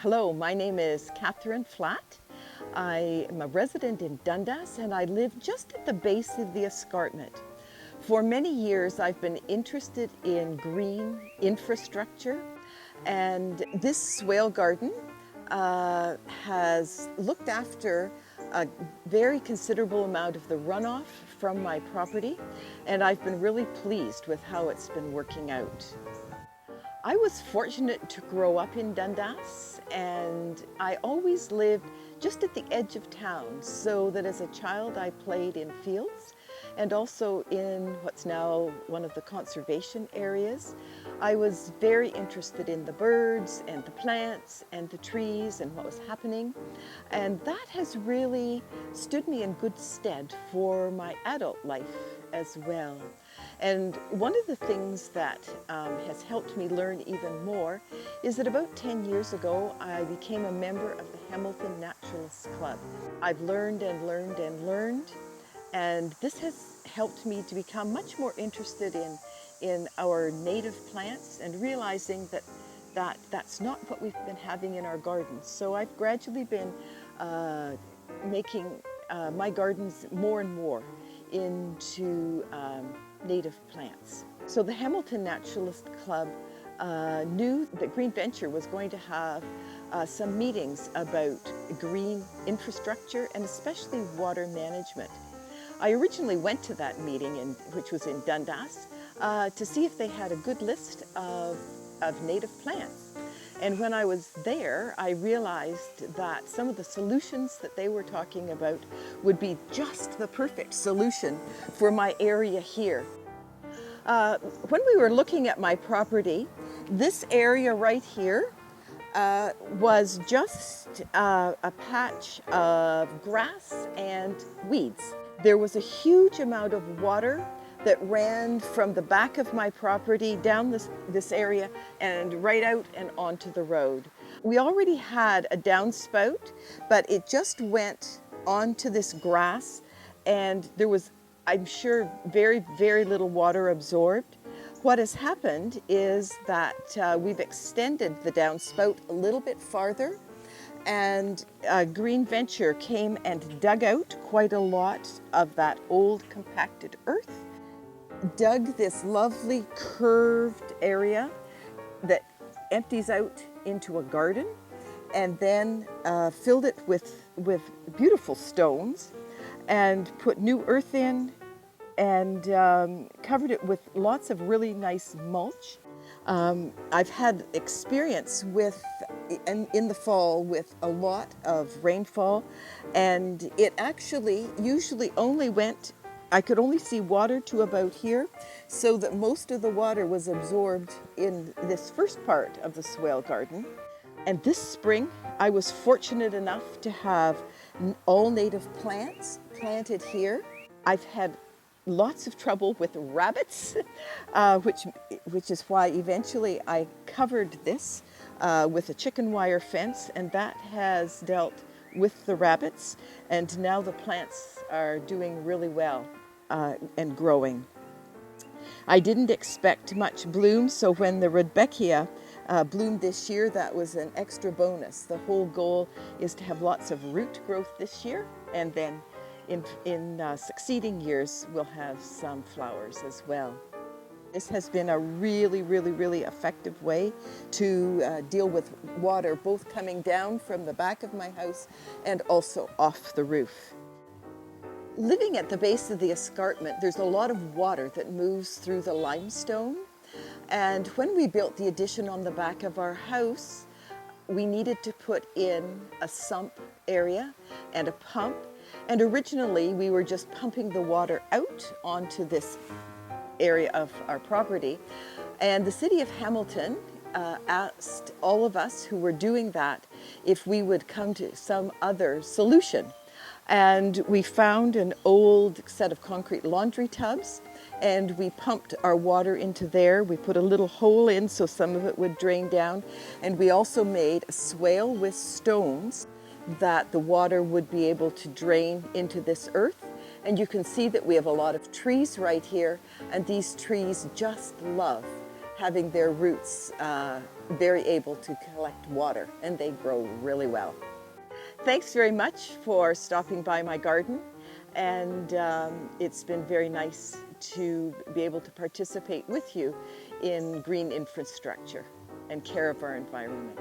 Hello, my name is Catherine Flatt. I am a resident in Dundas and I live just at the base of the escarpment. For many years I've been interested in green infrastructure, and this swale garden has looked after a very considerable amount of the runoff from my property, and I've been really pleased with how it's been working out. I was fortunate to grow up in Dundas, and I always lived just at the edge of town, so that as a child I played in fields and also in what's now one of the conservation areas. I was very interested in the birds and the plants and the trees and what was happening, and that has really stood me in good stead for my adult life as well. And one of the things that has helped me learn even more is that about 10 years ago I became a member of the Hamilton Naturalists Club. I've learned and learned and learned, and this has helped me to become much more interested in our native plants and realizing that's not what we've been having in our gardens. So I've gradually been making my gardens more and more into native plants. So the Hamilton Naturalist Club knew that Green Venture was going to have some meetings about green infrastructure and especially water management. I originally went to that meeting, which was in Dundas, to see if they had a good list of native plants. And when I was there, I realized that some of the solutions that they were talking about would be just the perfect solution for my area here. When we were looking at my property, this area right here was just a patch of grass and weeds. There was a huge amount of water that ran from the back of my property down this area and right out and onto the road. We already had a downspout, but it just went onto this grass, and there was, I'm sure, very, very little water absorbed. What has happened is that we've extended the downspout a little bit farther, and Green Venture came and dug out quite a lot of that old compacted earth, dug this lovely curved area that empties out into a garden, and then filled it with beautiful stones and put new earth in and covered it with lots of really nice mulch. I've had experience in the fall with a lot of rainfall, and it actually usually only went, I could only see water to about here, so that most of the water was absorbed in this first part of the swale garden. And this spring, I was fortunate enough to have all native plants planted here. I've had lots of trouble with rabbits, which is why eventually I covered this with a chicken wire fence, and that has dealt with the rabbits, and now the plants are doing really well and growing. I didn't expect much bloom, so when the Rudbeckia bloomed this year, that was an extra bonus. The whole goal is to have lots of root growth this year, and then in succeeding years we'll have some flowers as well. This has been a really, really, really effective way to deal with water, both coming down from the back of my house and also off the roof. Living at the base of the escarpment, there's a lot of water that moves through the limestone. And when we built the addition on the back of our house, we needed to put in a sump area and a pump. And originally we were just pumping the water out onto this area of our property. And the city of Hamilton asked all of us who were doing that if we would come to some other solution. And we found an old set of concrete laundry tubs, and we pumped our water into there. We put a little hole in so some of it would drain down, and we also made a swale with stones that the water would be able to drain into this earth. And you can see that we have a lot of trees right here, and these trees just love having their roots very able to collect water, and they grow really well. Thanks very much for stopping by my garden, and it's been very nice to be able to participate with you in green infrastructure and care of our environment.